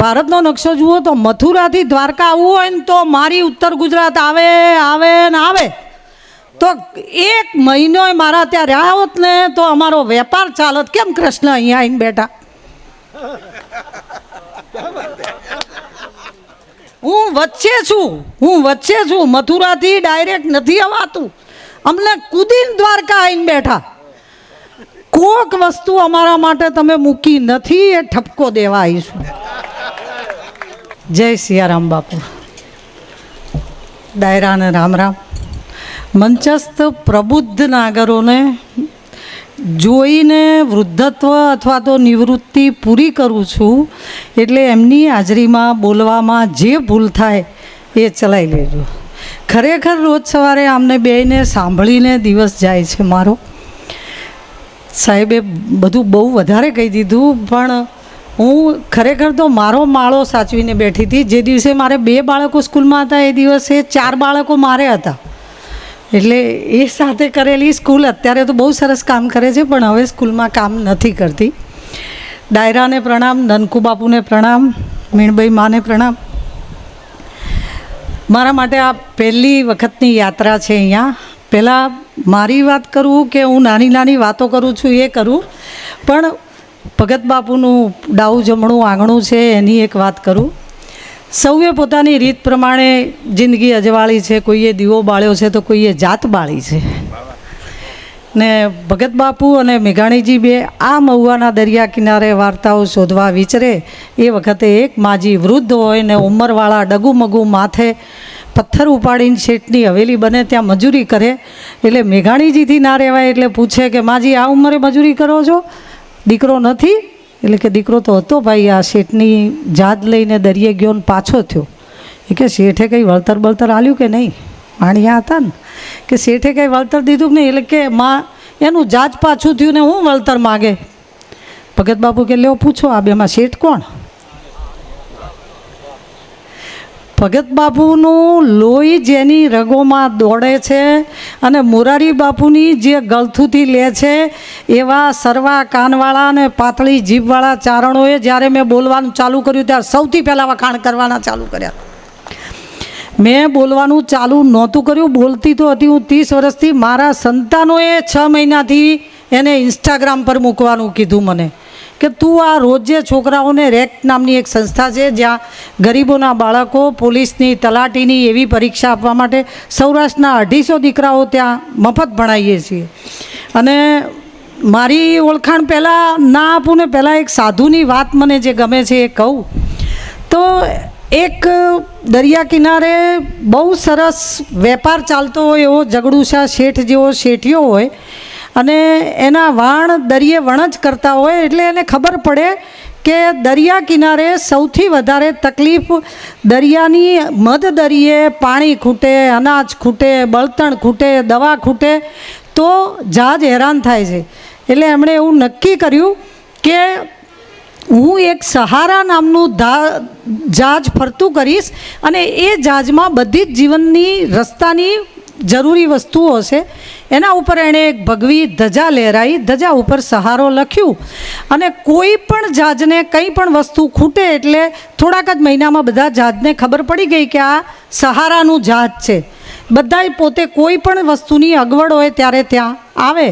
ભારતનો નકશો જુઓ તો મથુરાથી દ્વારકા આવવું હોય ને તો મારી ઉત્તર ગુજરાત આવે આવે ને આવે તો 1 મહિનો મારા ત્યાં રહ્યા હોત ને તો અમારો વેપાર ચાલત. કેમ કૃષ્ણ અહીંયા આવીને બેઠા? હું વચ્ચે છું. મથુરાથી ડાયરેક્ટ નથી અવાતું, અમને કૂદીને દ્વારકા આવીને બેઠા. કોક વસ્તુ અમારા માટે તમે મૂકી નથી, એ ઠપકો દેવા આવીશું. જય સિયારામ બાપુ. ડાયરાને રામ રામ. મંચસ્થ પ્રબુદ્ધ નાગરોને જોઈને વૃદ્ધત્વ અથવા તો નિવૃત્તિ પૂરી કરું છું, એટલે એમની હાજરીમાં બોલવામાં જે ભૂલ થાય એ ચલાવી લેજો. ખરેખર રોજ સવારે આમને બેયને સાંભળીને દિવસ જાય છે મારો. સાહેબે બધું બહુ વધારે કહી દીધું, પણ હું ખરેખર તો મારો માળો સાચવીને બેઠી હતી. જે દિવસે મારે 2 બાળકો સ્કૂલમાં હતા એ દિવસે 4 બાળકો મારે હતા, એટલે એ સાથે કરેલી સ્કૂલ અત્યારે તો બહુ સરસ કામ કરે છે, પણ હવે સ્કૂલમાં કામ નથી કરતી. ડાયરાને પ્રણામ, નનકુ બાપુને પ્રણામ, મીણભાઈ માને પ્રણામ. મારા માટે આ પહેલી વખતની યાત્રા છે અહીંયા. પહેલાં મારી વાત કરું કે હું નાની નાની વાતો કરું છું એ કરું, પણ ભગત બાપુનું ડાઉ જમણું આંગણું છે એની એક વાત કરું. સૌએ પોતાની રીત પ્રમાણે જિંદગી અજવાળી છે. કોઈએ દીવો બાળ્યો છે તો કોઈએ જાત બાળી છે. ને ભગત બાપુ અને મેઘાણીજી બે આ મહુવાના દરિયા કિનારે વાર્તાઓ શોધવા વિચરે એ વખતે એક માજી વૃદ્ધ હોય ને ઉંમરવાળા ડગુમગુ માથે પથ્થર ઉપાડીને શેઠની હવેલી બને ત્યાં મજૂરી કરે. એટલે મેઘાણીજીથી ના રહેવાય એટલે પૂછે કે માજી આ ઉંમરે મજૂરી કરો છો? દીકરો નથી? એટલે કે દીકરો તો હતો ભાઈ, આ શેઠની જાત લઈને દરિયે ગયો ને પાછો થયો. એ કે શેઠે કંઈ વળતર બળતર આલ્યું કે નહીં? માણિયા હતા ને કે શેઠે કંઈ વળતર દીધું કે નહીં? એટલે કે માં એનું જાત પાછું થયું ને હું વળતર માગે. ભગત બાપુ કે લ્યો પૂછો આ બેમાં શેઠ કોણ? ભગત બાપુનું લોહી જેની રગોમાં દોડે છે અને મોરારી બાપુની જે ગળથુથી લે છે એવા સરવા કાનવાળા અને પાતળી જીભવાળા ચારણોએ જ્યારે મેં બોલવાનું ચાલુ કર્યું ત્યારે સૌથી પહેલાં વખાણ કરવાના ચાલુ કર્યા. મેં બોલવાનું ચાલુ નહોતું કર્યું, બોલતી તો હતી હું 30 વર્ષથી. મારા સંતાનોએ 6 મહિનાથી એને ઇન્સ્ટાગ્રામ પર મૂકવાનું કીધું મને કે તું આ રોજે છોકરાઓને રેક્ટ નામની એક સંસ્થા છે જ્યાં ગરીબોના બાળકો પોલીસની તલાટીની એવી પરીક્ષા આપવા માટે સૌરાષ્ટ્રના 250 દીકરાઓ ત્યાં મફત ભણાવીએ છીએ. અને મારી ઓળખાણ પહેલાં ના આપું ને પહેલાં એક સાધુની વાત મને જે ગમે છે એ કહું તો એક દરિયા કિનારે બહુ સરસ વેપાર ચાલતો હોય એવો જગડુશા શેઠ જેવો શેઠિયો હોય અને એના વાણ દરિયે વણ જ કરતા હોય. એટલે એને ખબર પડે કે દરિયા કિનારે સૌથી વધારે તકલીફ દરિયાની મધ દરિયે પાણી ખૂટે, અનાજ ખૂટે, બળતણ ખૂટે, દવા ખૂટે તો જહાજ હેરાન થાય છે. એટલે એમણે એવું નક્કી કર્યું કે હું એક સહારા નામનું જહાજ ફરતું કરીશ અને એ જહાજમાં બધી જ જીવનની રસ્તાની જરૂરી વસ્તુઓ હશે. એના ઉપર એણે એક ભગવી ધજા લહેરાઈ, ધજા ઉપર સહારો લખ્યું અને કોઈ પણ જહાજને કંઈ પણ વસ્તુ ખૂટે એટલે થોડાક જ મહિનામાં બધા જહાજને ખબર પડી ગઈ કે આ સહારાનું જહાજ છે. બધાય પોતે કોઈ પણ વસ્તુની અગવડ હોય ત્યારે ત્યાં આવે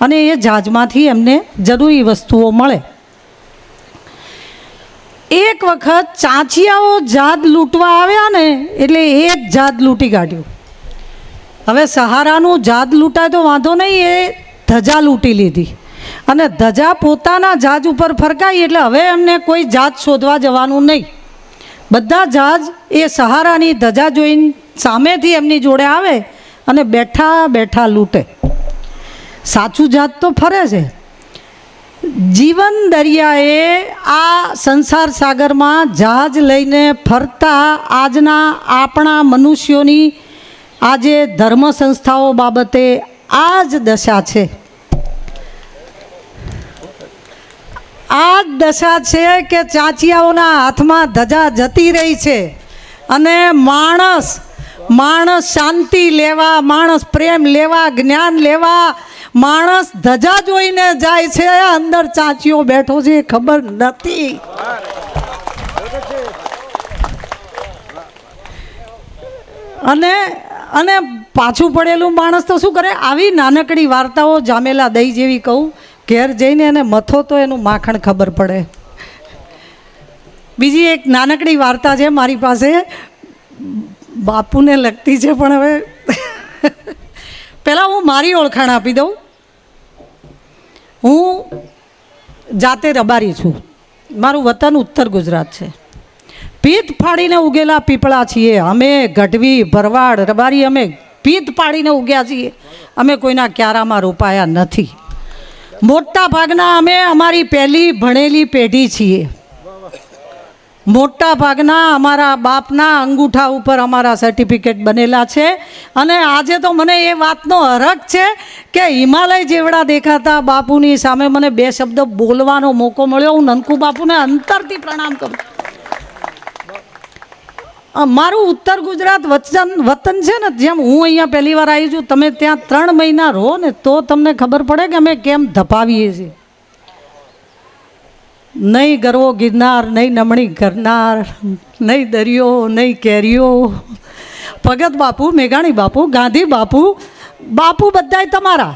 અને એ જહાજમાંથી એમને જરૂરી વસ્તુઓ મળે. એક વખત ચાંચિયાઓ જહાજ લૂંટવા આવ્યા ને એટલે એ જ જહાજ લૂંટી કાઢ્યું. હવે સહારાનું જહાજ લૂંટાય તો વાંધો નહીં, એ ધજા લૂંટી લીધી અને ધજા પોતાના જહાજ ઉપર ફરકાઈ એટલે હવે એમને કોઈ જહાજ શોધવા જવાનું નહીં. બધા જહાજ એ સહારાની ધજા જોઈને સામેથી એમની જોડે આવે અને બેઠા બેઠા લૂંટે. સાચું જહાજ તો ફરે છે. જીવન દરિયાએ આ સંસાર સાગરમાં જહાજ લઈને ફરતા આજના આપણા મનુષ્યોની આજે ધર્મ સંસ્થાઓ બાબતે આ જ દશા છે. આ જ દશા છે કે ચાંચિયાઓના હાથમાં ધજા જતી રહી છે અને માણસ શાંતિ લેવા, માણસ પ્રેમ લેવા, જ્ઞાન લેવા, માણસ ધજા જોઈને જાય છે. અંદર ચાંચિયો બેઠો છે ખબર નથી. અને અને પાછું પડેલું માણસ તો શું કરે, આવી નાનકડી વાર્તાઓ જામેલા દહીં જેવી કહું, ઘેર જઈને એને મથો તો એનું માખણ ખબર પડે. બીજી એક નાનકડી વાર્તા છે મારી પાસે, બાપુને લગતી છે, પણ હવે પહેલાં હું મારી ઓળખાણ આપી દઉં. હું જાતે રબારી છું. મારું વતન ઉત્તર ગુજરાત છે. પીત ફાડીને ઉગેલા પીપળા છીએ અમે, ગઢવી, ભરવાડ, રબારી, અમે પીત પાડીને ઉગ્યા છીએ. અમે કોઈના ક્યારામાં રોપાયા નથી. મોટા ભાગના અમે અમારી પહેલી ભણેલી પેઢી છીએ. મોટા ભાગના અમારા બાપના અંગૂઠા ઉપર અમારા સર્ટિફિકેટ બનેલા છે. અને આજે તો મને એ વાતનો હરખ છે કે હિમાલય જેવડા દેખાતા બાપુની સામે મને 2 શબ્દ બોલવાનો મોકો મળ્યો. હું નનકુ બાપુને અંતરથી પ્રણામ કરું. મારું ઉત્તર ગુજરાત વતન છે ને, જેમ હું અહીંયા પહેલી વાર આવી છું, તમે ત્યાં 3 મહિના રહો ને તો તમને ખબર પડે કે અમે કેમ ધપાવીએ છીએ. નહીં ગરવો ગિરનાર, નહીં નમણી કરનાર, નહીં દરિયો, નહીં કેરીઓ. ભગત બાપુ, મેઘાણી બાપુ, ગાંધી બાપુ, બાપુ બધાય તમારા.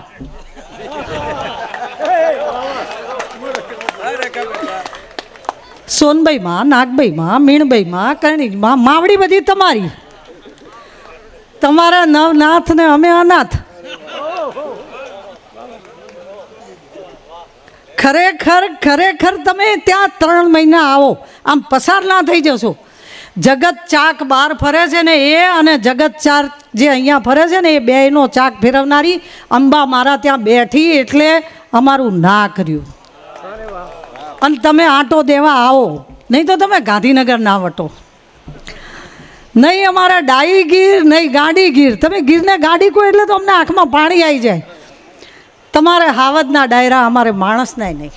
સોનબાઈમાં, નાગબાઈમાં, મીણબાઈમાં, કરણીમાં, માવડી બધી તમારી. તમારા નવનાથ ને અમે અનાથ. ખરેખર તમે ત્યાં 3 મહિના આવો, આમ પસાર ના થઈ જશો. જગત ચાક બહાર ફરે છે ને એ, અને જગત ચાર જે અહીંયા ફરે છે ને એ બેયનો ચાક ફેરવનારી અંબા મારા ત્યાં બેઠી, એટલે અમારું ના કર્યું. અને તમે આંટો દેવા આવો, નહીં તો તમે ગાંધીનગર ના વટો. નહીં અમારા ડાઈ ગીર, નહીં ગાડી ગીર. તમે ગીરને ગાડી કહો એટલે તો અમને આંખમાં પાણી આવી જાય. તમારે હાવદના ડાયરા, અમારે માણસના નહીં.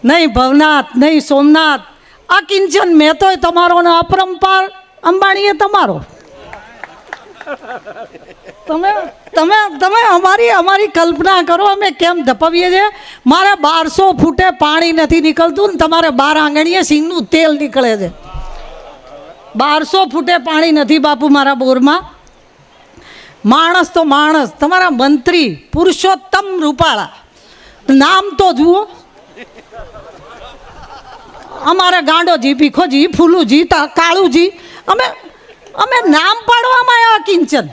નહીં ભવનાથ, નહીં સોમનાથ. આ કિંચન મહેતોય તમારો ને અપરંપાર અંબાણીએ તમારો. તમે તમે તમે અમારી કલ્પના કરો અમે કેમ ધપાવીએ છીએ. મારે 1200 ફૂટે પાણી નથી નીકળતું ને તમારે 12 આંગણીએ સિંગનું તેલ નીકળે છે. 1200 ફૂટે પાણી નથી બાપુ મારા બોરમાં. માણસ તો માણસ. તમારા મંત્રી પુરુષોત્તમ રૂપાળા, નામ તો જુઓ. અમારે ગાંડોજી, ભીખોજી, ફૂલુજી, કાળુજી, અમે નામ પાડવામાં આવ્યા કિંચન.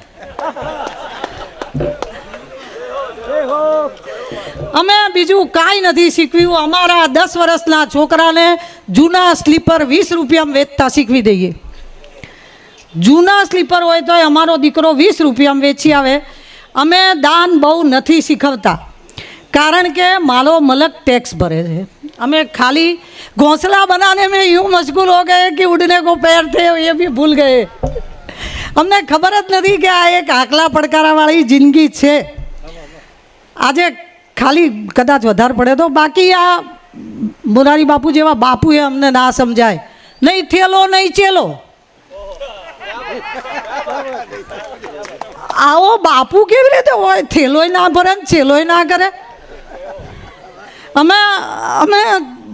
અમે બીજું કાંઈ નથી શીખવ્યું. અમારા 10 વર્ષના છોકરાને જૂના સ્લીપર 20 રૂપિયામાં વેચતા શીખવી દઈએ. જૂના સ્લીપર હોય તો અમારો દીકરો 20 રૂપિયામાં વેચી આવે. અમે દાન બહુ નથી શીખવતા, કારણ કે માલો મલક ટેક્સ ભરે છે. અમે ખાલી घोंसला बनाने में यूँ मशगूल हो गए कि उड़ने को पैर थे ये भी भूल गए. અમને ખબર જ નથી કે આ એક આકલા પડકારાવાળી જિંદગી છે. આજે ખાલી કદાચ વધારે પડે તો, બાકી આ મોરારી બાપુ જેવા બાપુએ અમને ના સમજાય. નહીં થેલો નહીં ચેલો. આવો બાપુ કેવી રીતે હોય? થેલોય ના ભરે ને ચેલોય ના કરે. અમે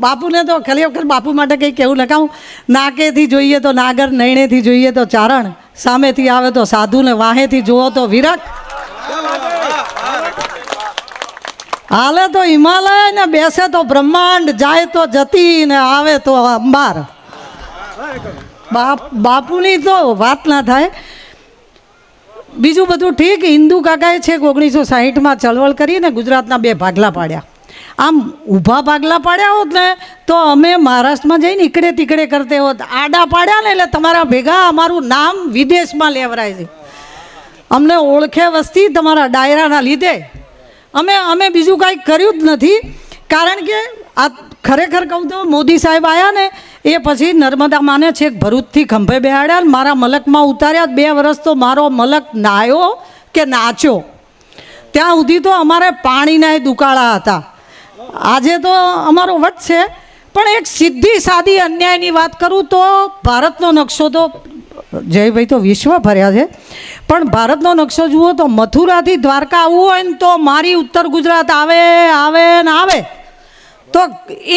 બાપુને તો ખાલી વખત બાપુ માટે કંઈ કેવું લખાવું. નાકેથી જોઈએ તો નાગર, નૈણેથી જોઈએ તો ચારણ, સામેથી આવે તો સાધુ ને વાહેથી જુઓ તો વિરક. હાલે તો હિમાલય ને બેસે તો બ્રહ્માંડ, જાય તો જતી ને આવે તો અંબાર. બાપુની તો વાત ના થાય. બીજું બધું ઠીક. હિન્દુ કાકાએ છેક 1960માં ચળવળ કરીને ગુજરાતના 2 ભાગલા પાડ્યા. આમ ઊભા ભાગલા પાડ્યા હોત ને તો અમે મહારાષ્ટ્રમાં જઈને ઈકડે તીકડે કરતે હોત. આડા પાડ્યા ને એટલે તમારા ભેગા અમારું નામ વિદેશમાં લેવરાય છે. અમને ઓળખે વસ્તી તમારા ડાયરાના લીધે. અમે બીજું કાંઈ કર્યું જ નથી. કારણ કે આ ખરેખર કહું તો મોદી સાહેબ આવ્યા ને એ પછી નર્મદા માને છેક ભરૂચથી ખંભે બેહાડ્યા ને મારા મલકમાં ઉતાર્યા. 2 વર્ષ તો મારો મલક નાયો કે નાચ્યો. ત્યાં સુધી તો અમારે પાણીના દુકાળા હતા. આજે તો અમારો વટ છે. પણ એક સીધી સાદી અન્યાયની વાત કરું તો ભારતનો નકશો તો જયભાઈ તો વિશ્વ ફર્યા છે, પણ ભારતનો નકશો જુઓ તો મથુરાથી દ્વારકા આવવું હોય ને તો મારી ઉત્તર ગુજરાત આવે ને આવે તો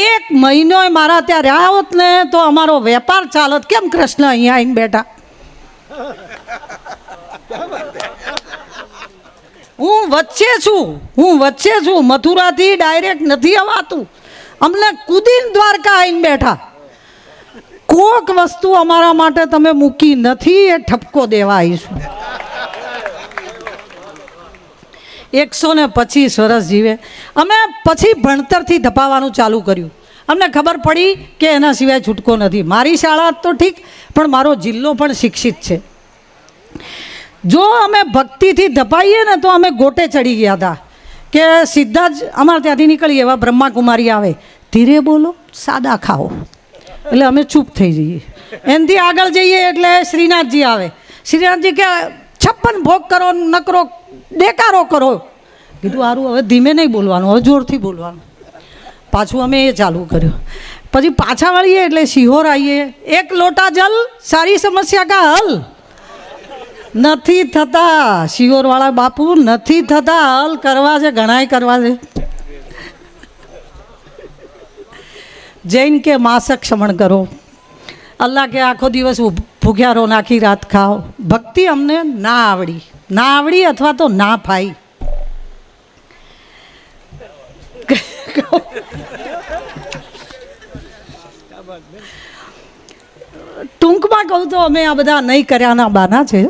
1 મહિનો મારા ત્યાં રહ્યા હોત ને તો અમારો વેપાર ચાલત. કેમ કૃષ્ણ અહીંયા આવીને બેઠા? હું વચ્ચે છું મથુરાથી ડાયરેક્ટ નથી અવાતું. અમને કુદીન દ્વારકા આવીને બેઠા. કોક વસ્તુ અમારા માટે તમે મૂકી નથી, એ ઠપકો દેવા આવીશું. 125 વર્ષ જીવે. અમે પછી ભણતરથી ધપાવવાનું ચાલુ કર્યું. અમને ખબર પડી કે એના સિવાય છૂટકો નથી. મારી શાળા તો ઠીક, પણ મારો જિલ્લો પણ શિક્ષિત છે. જો અમે ભક્તિથી ધપાઈએ ને તો અમે ગોટે ચડી ગયા હતા કે સીધા જ અમારે ત્યાંથી નીકળીએ. એવા બ્રહ્માકુમારી આવે, ધીરે બોલો, સાદા ખાઓ, એટલે અમે ચૂપ થઈ જઈએ. એનાથી આગળ જઈએ એટલે શ્રીનાથજી આવે. શ્રીનાથજી કે 56 ભોગ કરો, નકરો દેકારો કરો. કીધું સારું, હવે ધીમે નહીં બોલવાનું, હવે જોરથી બોલવાનું. પાછું અમે એ ચાલુ કર્યું. પછી પાછા વળીએ એટલે શિહોર આવીએ. 1 લોટા જલ સારી સમસ્યા કા હલ. નથી થતા શિહોરવાળા બાપુ, નથી થતા. હલ કરવા છે, ઘણાય કરવા છે. જૈન કે માસક ક્ષમણ કરો, અલ્લાહ કે આખો દિવસ ભૂખ્યા રહો, નાખી રાત ખાઓ. ભક્તિ અમને ના આવડી અથવા તો ના ફાઈ. ટૂંકમાં કહું તો અમે આ બધા નહીં કર્યાના બાના છે.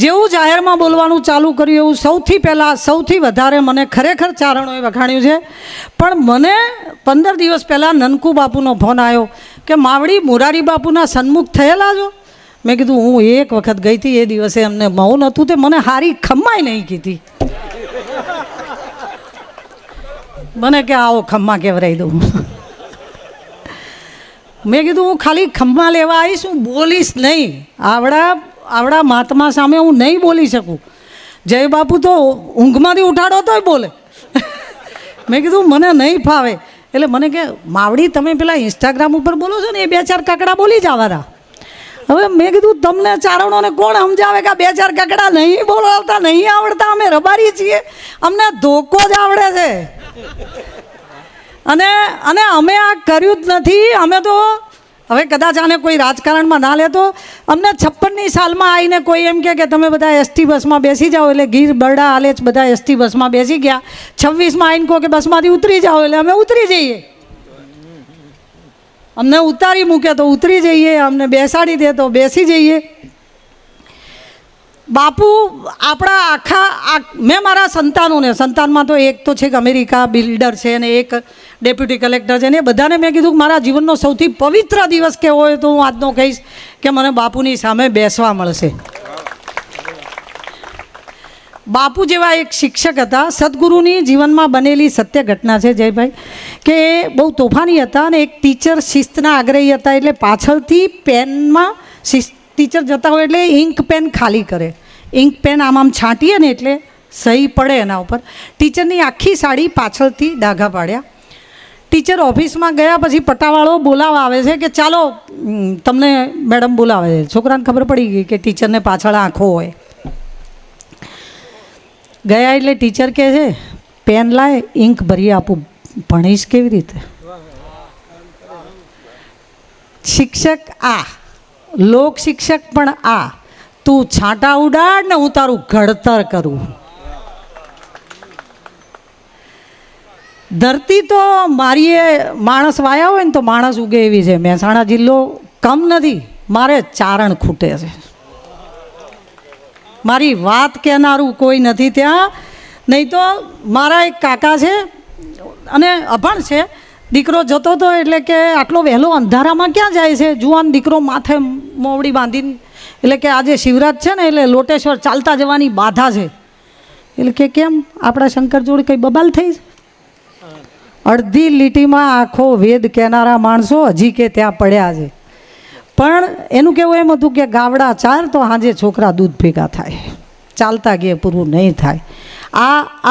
જેવું જાહેરમાં બોલવાનું ચાલુ કર્યું એવું સૌથી પહેલાં સૌથી વધારે મને ખરેખર ચારણોએ વખાણ્યું છે. પણ મને 15 દિવસ પહેલાં નનકુ બાપુનો ફોન આવ્યો કે માવડી મોરારી બાપુના સન્મુખ થયેલા છો. મેં કીધું હું એક વખત ગઈ હતી, એ દિવસે એમને મૌન હતું, તે મને હારી ખમ્માય નહીં કીધી. મને કે આવો ખમ્મા કેવરાઈ દઉં. મેં કીધું હું ખાલી ખમ્મા લેવા આવીશ, હું બોલીશ નહીં. આવડા મહાત્મા સામે હું નહીં બોલી શકું. જય બાપુ તો ઊંઘમાંથી ઉઠાડો તોય બોલે. મેં કીધું મને નહીં ફાવે. એટલે મને કે માવડી તમે પેલા ઇન્સ્ટાગ્રામ ઉપર બોલો છો ને, એ 2-4 કકડા બોલી જવાના. હવે મેં કીધું તમને ચારણોને કોણ સમજાવે કે 2-4 કકડા નહીં બોલાવતા, નહીં આવડતા. અમે રબારી છીએ, અમને ધોકો જ આવડે છે. અને અમે આ કર્યું જ નથી. અમે તો હવે કદાચ આને કોઈ રાજકારણમાં ના લેતો, અમને 56ની સાલમાં આવીને કોઈ એમ કે તમે બધા એસટી બસમાં બેસી જાઓ, એટલે ગીર બરડા આલેચ બધા એસટી બસમાં બેસી ગયા. 26માં આવીને કહો કે બસમાંથી ઉતરી જાઓ, એટલે અમે ઉતરી જઈએ. અમને ઉતારી મૂકે તો ઉતરી જઈએ, અમને બેસાડી દે તો બેસી જઈએ. બાપુ આપણા આખા મેં મારા સંતાનમાં તો એક તો છે કે અમેરિકા બિલ્ડર છે ને એક ડેપ્યુટી કલેક્ટર છે ને, એ બધાને મેં કીધું કે મારા જીવનનો સૌથી પવિત્ર દિવસ કેવો હોય તો હું આજનો કહીશ કે મને બાપુની સામે બેસવા મળશે. બાપુ જેવા એક શિક્ષક હતા. સદગુરુની જીવનમાં બનેલી સત્ય ઘટના છે જયભાઈ, કે બહુ તોફાની હતા અને એક ટીચર શિસ્તના આગ્રહી હતા. એટલે પાછળથી પેનમાં ટીચર જતા હોય એટલે ઇંક પેન ખાલી કરે. ઇંક પેન આમ છાંટીએ ને એટલે સહી પડે એના ઉપર. ટીચરની આખી સાડી પાછળથી ડાઘા પાડ્યા. ટીચર ઓફિસમાં ગયા પછી પટાવાળો બોલાવવા આવે છે કે ચાલો તમને મેડમ બોલાવે છે. છોકરાને ખબર પડી ગઈ કે ટીચરને પાછળ આંખો હોય. ગયા એટલે ટીચર કહે છે પેન લાય, ઇંક ભરી આપું, ભણીશ કેવી રીતે? શિક્ષક આ, લોક શિક્ષક પણ આ. તું છાંટા ઉડાડ ને હું તારું ઘડતર કરું. ધરતી તો મારી માણસ વાયા હોય ને તો માણસ ઉગે એવી છે. મહેસાણા જિલ્લો કમ નથી, મારે ચારણ ખૂટે છે. મારી વાત કહેનારું કોઈ નથી ત્યાં. નહીં તો મારા એક કાકા છે અને અભણ છે. દીકરો જતો હતો એટલે કે આટલો વહેલો અંધારામાં ક્યાં જાય છે? જુવાન દીકરો માથે મોવડી બાંધીને, એટલે કે આજે શિવરાત છે ને એટલે લોટેશ્વર ચાલતા જવાની બાધા છે. એટલે કે કેમ આપણા શંકર જોડે કંઈ બબાલ થઈ છે? અડધી લીટીમાં આખો વેદ કહેનારા માણસો હજી કે ત્યાં પડ્યા છે. પણ એનું કહેવું એમ હતું કે ગાવડા ચાર તો સાંજે છોકરા દૂધ ભેગા થાય, ચાલતા ગયા પૂરું નહીં થાય.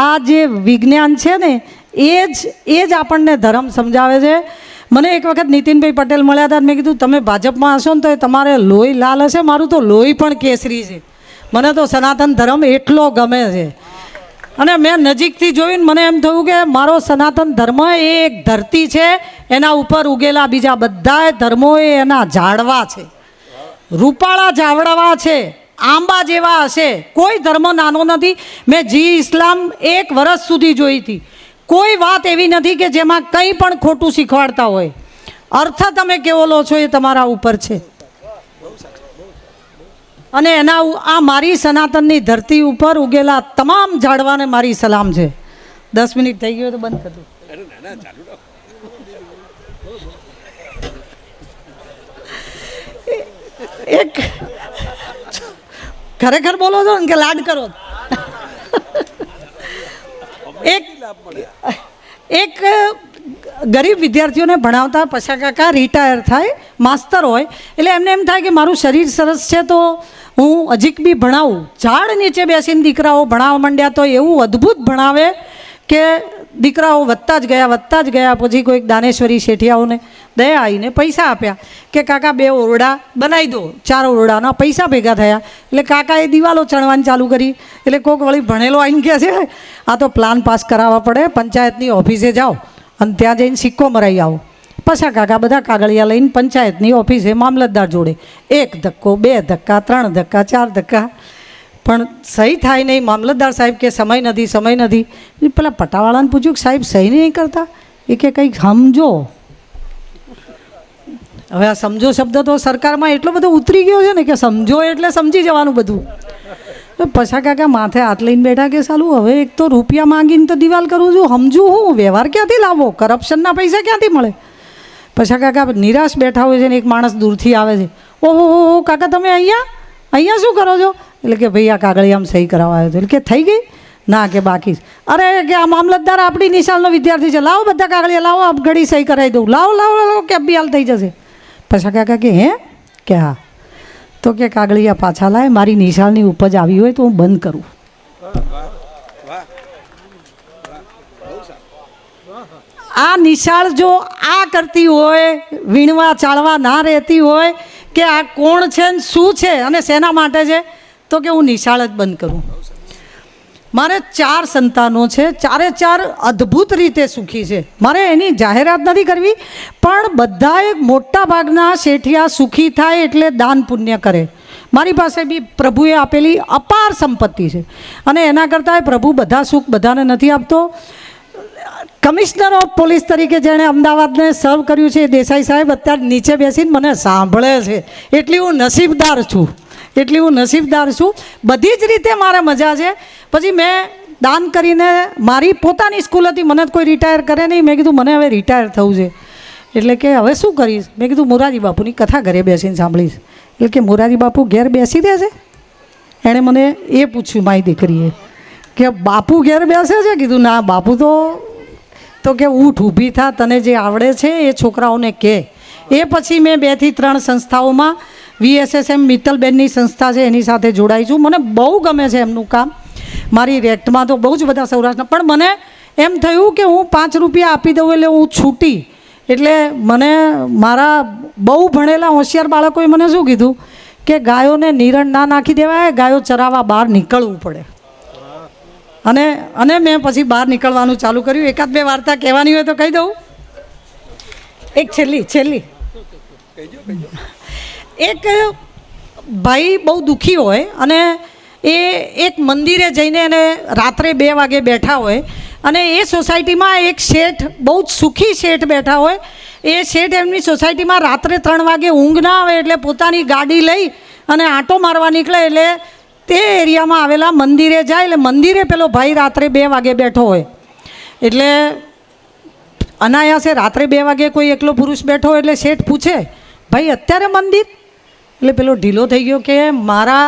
આ જે વિજ્ઞાન છે ને એ જ આપણને ધર્મ સમજાવે છે. મને એક વખત નીતિનભાઈ પટેલ મળ્યા હતા. મેં કીધું તમે ભાજપમાં હશો ને તો તમારે લોહી લાલ હશે, મારું તો લોહી પણ કેસરી છે. મને તો સનાતન ધર્મ એટલો ગમે છે. અને મેં નજીકથી જોઈને મને એમ થયું કે મારો સનાતન ધર્મ એ એક ધરતી છે, એના ઉપર ઉગેલા બીજા બધા ધર્મો એ એના ઝાડવા છે. રૂપાળા જાવડાવા છે, આંબા જેવા હશે. કોઈ ધર્મ નાનો નથી. મેં જી ઇસ્લામ 1 વર્ષ સુધી જોઈ હતી. કોઈ વાત એવી નથી કે જેમાં કંઈ પણ ખોટું શીખવાડતા હોય. અર્થ તમે કેવો લો છો એ તમારા ઉપર છે. અને એના આ મારી સનાતનની ધરતી ઉપર ઉગેલા તમામ ઝાડવાને મારી સલામ છે. 10 મિનિટ થઈ ગયો તો બંધ કરી દો. એક ખરેખર બોલો છો ને કે લાડ કરો? એક ગરીબ વિદ્યાર્થીઓને ભણાવતા પછા કાકા રિટાયર થાય, માસ્તર હોય, એટલે એમને એમ થાય કે મારું શરીર સરસ છે તો હું હજીક બી ભણાવું. ઝાડ નીચે બેસીને દીકરાઓ ભણાવવા માંડ્યા તો એવું અદ્ભુત ભણાવે કે દીકરાઓ વધતા જ ગયા. પછી કોઈક દાનેશ્વરી શેઠિયાઓને દયા આવીને પૈસા આપ્યા કે કાકા 2 ઓરડા બનાવી દો. 4 ઓરડાના પૈસા ભેગા થયા એટલે કાકાએ દિવાલો ચણવાની ચાલુ કરી. એટલે કોઈક વળી ભણેલો આવીને કહે છે આ તો પ્લાન પાસ કરાવવા પડે, પંચાયતની ઓફિસે જાઓ અને ત્યાં જઈને સિક્કો મરાઈ આવો. પાછા કાકા બધા કાગળિયા લઈને પંચાયતની ઓફિસે મામલતદાર જોડે 1 ધક્કો, 2 ધક્કા, 3 ધક્કા, 4 ધક્કા, પણ સહી થાય નહીં. મામલતદાર સાહેબ કે સમય નથી. પેલા પટાવાળાને પૂછ્યું કે સાહેબ સહી નહીં કરતા? એ કે કંઈક સમજો. હવે આ સમજો શબ્દ તો સરકારમાં એટલો બધો ઉતરી ગયો છે ને કે સમજો એટલે સમજી જવાનું બધું. પછા કાકા માથે હાથ લઈને બેઠા કે સાલું હવે એક તો રૂપિયા માંગીને તો દિવાલ કરું છું, સમજું હું? વ્યવહાર ક્યાંથી લાવો? કરપ્શનના પૈસા ક્યાંથી મળે? પછા કાકા નિરાશ બેઠા હોય છે ને એક માણસ દૂરથી આવે છે. ઓહો કાકા તમે અહીંયા શું કરો છો? એટલે કે ભાઈ આ કાગળિયામાં સહી કરાવવા આવ્યો હતો. એટલે કે થઈ ગઈ? ના કે બાકી. અરે કે આ મામલતદાર આપણી નિશાળનો વિદ્યાર્થી છે, લાવો બધા કાગળિયા લાવો, આપ ઘડી સહી કરાવી દઉં, લાવો કે બી હાલ થઈ જશે. પછી કાકા કે હે કે હા, તો કે કાગળિયા પાછા લાય, મારી નિશાળની ઉપજ આવી હોય તો હું બંધ કરું. આ નિશાળ જો આ કરતી હોય, વીણવા ચાળવા ના રહેતી હોય કે આ કોણ છે ને શું છે અને શેના માટે છે, તો કે હું નિશાળ જ બંધ કરું. મારે 4 સંતાનો છે, 4 અદ્ભુત રીતે સુખી છે. મારે એની જાહેરાત નથી કરવી, પણ બધાએ મોટા ભાગના શેઠિયા સુખી થાય એટલે દાન પુણ્ય કરે. મારી પાસે બી પ્રભુએ આપેલી અપાર સંપત્તિ છે અને એના કરતાં પ્રભુ બધા સુખ બધાને નથી આપતો. કમિશનર ઓફ પોલીસ તરીકે જેણે અમદાવાદને સર્વ કર્યું છે એ દેસાઈ સાહેબ અત્યારે નીચે બેસીને મને સાંભળે છે. એટલી હું નસીબદાર છું. બધી જ રીતે મારે મજા છે. પછી મેં દાન કરીને, મારી પોતાની સ્કૂલ હતી, મને કોઈ રિટાયર કરે નહીં. મેં કીધું મને હવે રિટાયર થવું છે. એટલે કે હવે શું કરીશ? મેં કીધું મોરારી બાપુની કથા ઘરે બેસીને સાંભળીશ. એટલે કે મોરારી બાપુ ઘેર બેસી રહે છે? એણે મને એ પૂછ્યું મારી દીકરીએ કે બાપુ ઘેર બેસે છે? કીધું ના, બાપુ તો કે ઊઠ ઊભી થા, તને જે આવડે છે એ છોકરાઓને કહે. એ પછી મેં 2 થી 3 સંસ્થાઓમાં, VSSM મિત્તલબેનની સંસ્થા છે એની સાથે જોડાઈ છું. મને બહુ ગમે છે એમનું કામ. મારી રેક્ટમાં તો બહુ જ બધા સૌરાષ્ટ્રના, પણ મને એમ થયું કે હું 5 રૂપિયા આપી દઉં એટલે હું છૂટી. એટલે મને મારા બહુ ભણેલા હોશિયાર બાળકોએ મને શું કીધું કે ગાયોને નિરણ ના નાખી દેવાય, ગાયો ચરાવવા બહાર નીકળવું પડે. અને મેં પછી બહાર નીકળવાનું ચાલુ કર્યું. 1-2 વાર્તા કહેવાની હોય તો કહી દઉં. એક છેલ્લી એક ભાઈ બહુ દુઃખી હોય અને એ એક મંદિરે જઈને એને રાત્રે 2 વાગે બેઠા હોય અને એ સોસાયટીમાં એક શેઠ, બહુ જ સુખી શેઠ બેઠા હોય. એ શેઠ એમની સોસાયટીમાં રાત્રે 3 વાગે ઊંઘ ના આવે એટલે પોતાની ગાડી લઈ અને આંટો મારવા નીકળે. એટલે તે એરિયામાં આવેલા મંદિરે જાય. એટલે મંદિરે પેલો ભાઈ રાત્રે 2 વાગે બેઠો હોય. એટલે અનાયાસે રાત્રે 2 વાગે કોઈ એકલો પુરુષ બેઠો હોય એટલે શેઠ પૂછે, ભાઈ અત્યારે મંદિર? એટલે પેલો ઢીલો થઈ ગયો કે મારા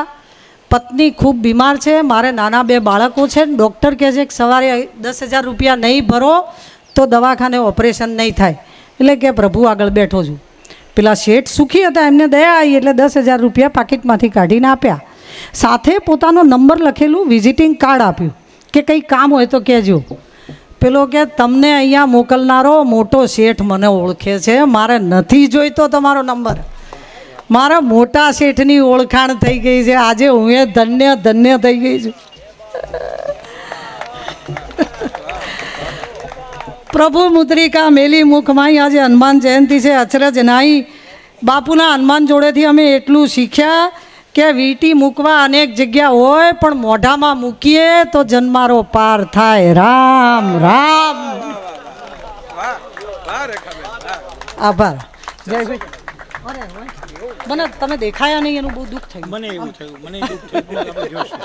પત્ની ખૂબ બીમાર છે, મારે નાના 2 બાળકો છે, ડૉક્ટર કહે છે કે સવારે 10,000 રૂપિયા નહીં ભરો તો દવાખાને ઓપરેશન નહીં થાય. એટલે કે પ્રભુ આગળ બેઠો છું. પેલા શેઠ સુખી હતા, એમને દયા આવી એટલે 10,000 રૂપિયા પાકીટમાંથી કાઢીને આપ્યા. સાથે પોતાનો નંબર લખેલું વિઝિટિંગ કાર્ડ આપ્યું કે કંઈ કામ હોય તો કહેજો. પેલો કે તમને અહીંયા મોકલનારો મોટો શેઠ મને ઓળખે છે, મારે નથી જોઈતો તમારો નંબર. મારા મોટા શેઠની ઓળખાણ થઈ ગઈ છે. આજે હું એ ધન્ય થઈ ગઈ છું. પ્રભુ મુદ્રિકા મેલી મુખમાઈ. આજે હનુમાન જયંતિ છે. અચરજ નાઈ બાપુના હનુમાન જોડેથી અમે એટલું શીખ્યા કે વીંટી મૂકવા અનેક જગ્યા હોય પણ મોઢામાં મૂકીએ તો જન્મારો પાર થાય. રામ રામ. આભાર. જયભાઈ મને તમે દેખાયા નહીં એનું બહુ દુઃખ થયું. મને એવું થયું, મને દુઃખ થયું. આપણે જોશું.